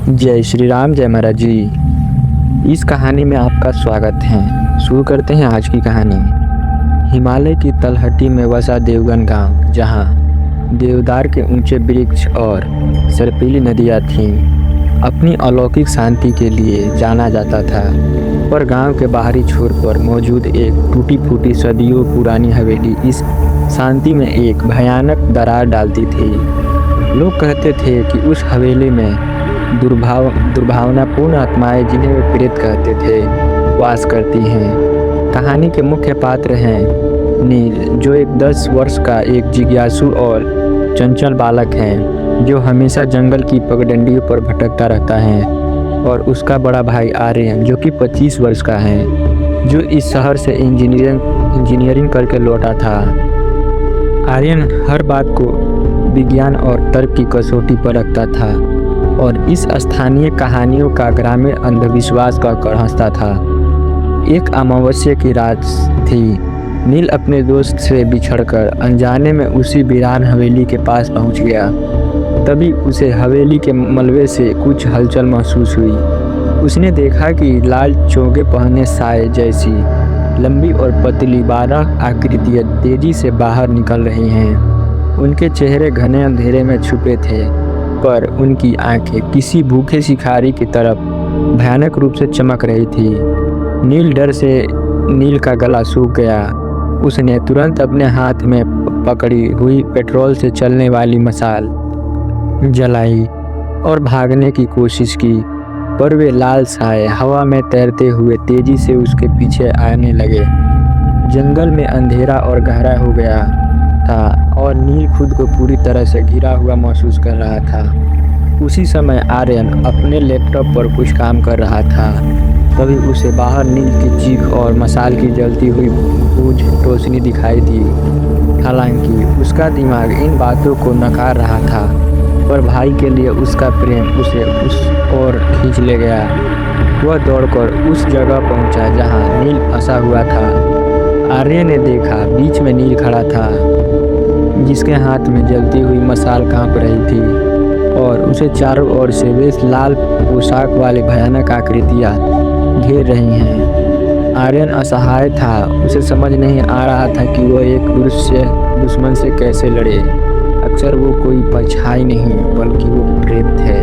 जय श्री राम, जय महाराज जी। इस कहानी में आपका स्वागत है। शुरू करते हैं आज की कहानी। हिमालय की तलहटी में बसा देवगन गांव, जहां देवदार के ऊंचे वृक्ष और सर्पीली नदियां थीं, अपनी अलौकिक शांति के लिए जाना जाता था। पर गांव के बाहरी छोर पर मौजूद एक टूटी फूटी सदियों पुरानी हवेली इस शांति में एक भयानक दरार डालती थी। लोग कहते थे कि उस हवेली में दुर्भावनापूर्ण आत्माएं, जिन्हें वे प्रेत कहते थे, वास करती हैं। कहानी के मुख्य पात्र हैं नील, जो एक 10 वर्ष का एक जिज्ञासु और चंचल बालक है, जो हमेशा जंगल की पगडंडियों पर भटकता रहता है, और उसका बड़ा भाई आर्यन, जो कि 25 वर्ष का है, जो इस शहर से इंजीनियरिंग करके लौटा था। आर्यन हर बात को विज्ञान और तर्क की कसौटी पर रखता था और इस स्थानीय कहानियों का ग्रामीण अंधविश्वास का कर हंसता था। एक अमावस्या की रात थी। नील अपने दोस्त से बिछड़कर अनजाने में उसी वीरान हवेली के पास पहुंच गया। तभी उसे हवेली के मलबे से कुछ हलचल महसूस हुई। उसने देखा कि लाल चोगे पहने साए जैसी लंबी और पतली 12 आकृतियां तेजी से बाहर निकल रही हैं। उनके चेहरे घने अंधेरे में छुपे थे, पर उनकी आंखें किसी भूखे शिकारी की तरफ भयानक रूप से चमक रही थी। नील का गला सूख गया। उसने तुरंत अपने हाथ में पकड़ी हुई पेट्रोल से चलने वाली मशाल जलाई और भागने की कोशिश की, पर वे लाल साए हवा में तैरते हुए तेजी से उसके पीछे आने लगे। जंगल में अंधेरा और गहरा हो गया था और नील खुद को पूरी तरह से घिरा हुआ महसूस कर रहा था। उसी समय आर्यन अपने लैपटॉप पर कुछ काम कर रहा था। तभी उसे बाहर नील की चीख और मशाल की जलती हुई बूझ रोशनी दिखाई दी। हालांकि उसका दिमाग इन बातों को नकार रहा था, पर भाई के लिए उसका प्रेम उसे उस ओर खींच ले गया। वह दौड़कर उस जगह पहुंचा जहां नील फंसा हुआ था। आर्यन ने देखा बीच में नील खड़ा था, जिसके हाथ में जलती हुई मशाल कांप रही थी और उसे चारों ओर से वे लाल पोशाक वाली भयानक आकृतियां घेर रही हैं। आर्यन असहाय था। उसे समझ नहीं आ रहा था कि वह एक दुश्मन से कैसे लड़े। अक्सर वो कोई परछाई नहीं, बल्कि वो प्रेत थे।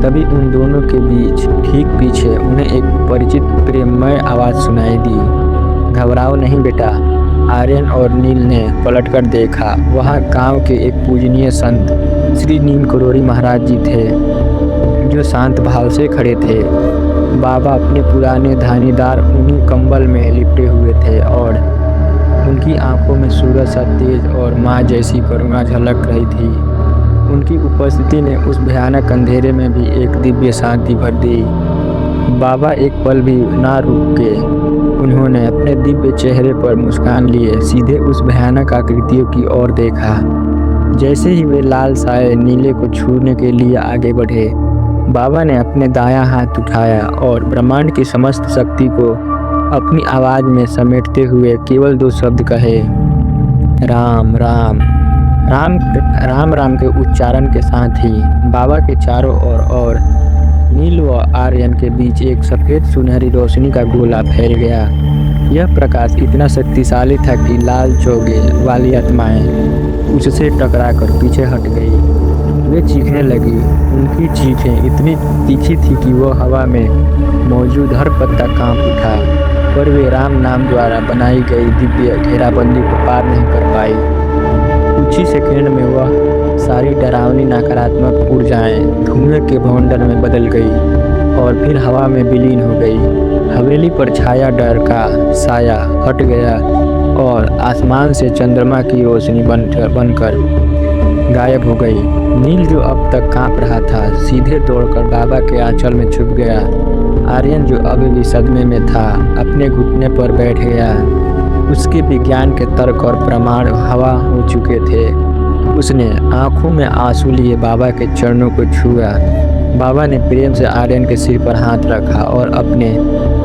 तभी उन दोनों के बीच ठीक पीछे उन्हें एक परिचित प्रेममय आवाज़ सुनाई दी। घबराओ नहीं बेटा। आर्यन और नील ने पलटकर देखा। वहाँ गांव के एक पूजनीय संत श्री नीम करोड़ी महाराज जी थे, जो शांत भाव से खड़े थे। बाबा अपने पुराने धानीदार ऊनी कंबल में लिपटे हुए थे और उनकी आंखों में सूरज सा तेज और माँ जैसी करुणा झलक रही थी। उनकी उपस्थिति ने उस भयानक अंधेरे में भी एक दिव्य शांति भर दी। बाबा एक पल भी ना रुक के उन्होंने अपने दिव्य चेहरे पर मुस्कान लिए सीधे उस भयानक आकृतियों की ओर देखा। जैसे ही वे लाल साए नीले को छूने के लिए आगे बढ़े, बाबा ने अपने दायां हाथ उठाया और ब्रह्मांड की समस्त शक्ति को अपनी आवाज़ में समेटते हुए केवल 2 शब्द कहे, राम राम। राम राम के उच्चारण के साथ ही बाबा के चारों ओर और नील व आर्यन के बीच एक सफ़ेद सुनहरी रोशनी का गोला फैल गया। यह प्रकाश इतना शक्तिशाली था कि लाल चोगे वाली आत्माएं उससे टकराकर पीछे हट गई। वे चीखने लगी। उनकी चीखें इतनी तीखी थी कि वह हवा में मौजूद हर पत्ता कांप उठा, पर वे राम नाम द्वारा बनाई गई दिव्य घेराबंदी को पार नहीं कर पाई। कुछ ही सेकेंड में वह सारी डरावनी नकारात्मक ऊर्जाएं धुएं के भवंडर में बदल गई और फिर हवा में विलीन हो गई। हवेली पर छाया डर का साया हट गया और आसमान से चंद्रमा की रोशनी बनकर गायब हो गई। नील, जो अब तक कांप रहा था, सीधे दौड़कर बाबा के आंचल में छुप गया। आर्यन, जो अभी भी सदमे में था, अपने घुटने पर बैठ गया। उसके विज्ञान के तर्क और प्रमाण हवा हो चुके थे। उसने आंखों में आंसू लिए बाबा के चरणों को छुआ। बाबा ने प्रेम से आर्यन के सिर पर हाथ रखा और अपने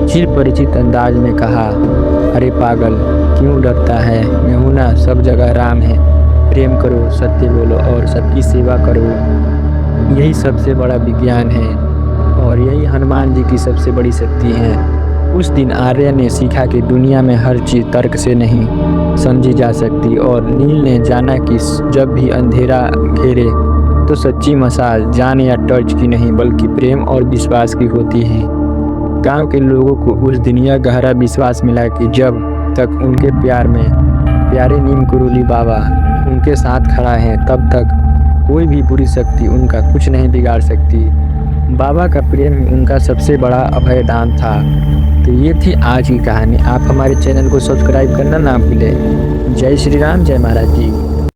चिर परिचित अंदाज में कहा, अरे पागल, क्यों डरता है? मैं हूं ना, सब जगह राम है। प्रेम करो, सत्य बोलो और सबकी सेवा करो। यही सबसे बड़ा विज्ञान है। और यही हनुमान जी की सबसे बड़ी शक्ति है। उस दिन आर्य ने सीखा कि दुनिया में हर चीज़ तर्क से नहीं समझी जा सकती, और नील ने जाना कि जब भी अंधेरा घेरे तो सच्ची मशाल जान या टॉर्च की नहीं बल्कि प्रेम और विश्वास की होती है। गांव के लोगों को उस दिन यह गहरा विश्वास मिला कि जब तक उनके प्यार में प्यारे नीम कुरुली बाबा उनके साथ खड़ा है, तब तक कोई भी बुरी शक्ति उनका कुछ नहीं बिगाड़ सकती। बाबा का प्रेम उनका सबसे बड़ा अभयदान था। तो ये थी आज की कहानी। आप हमारे चैनल को सब्सक्राइब करना ना भूलें। जय श्री राम, जय महाराज जी।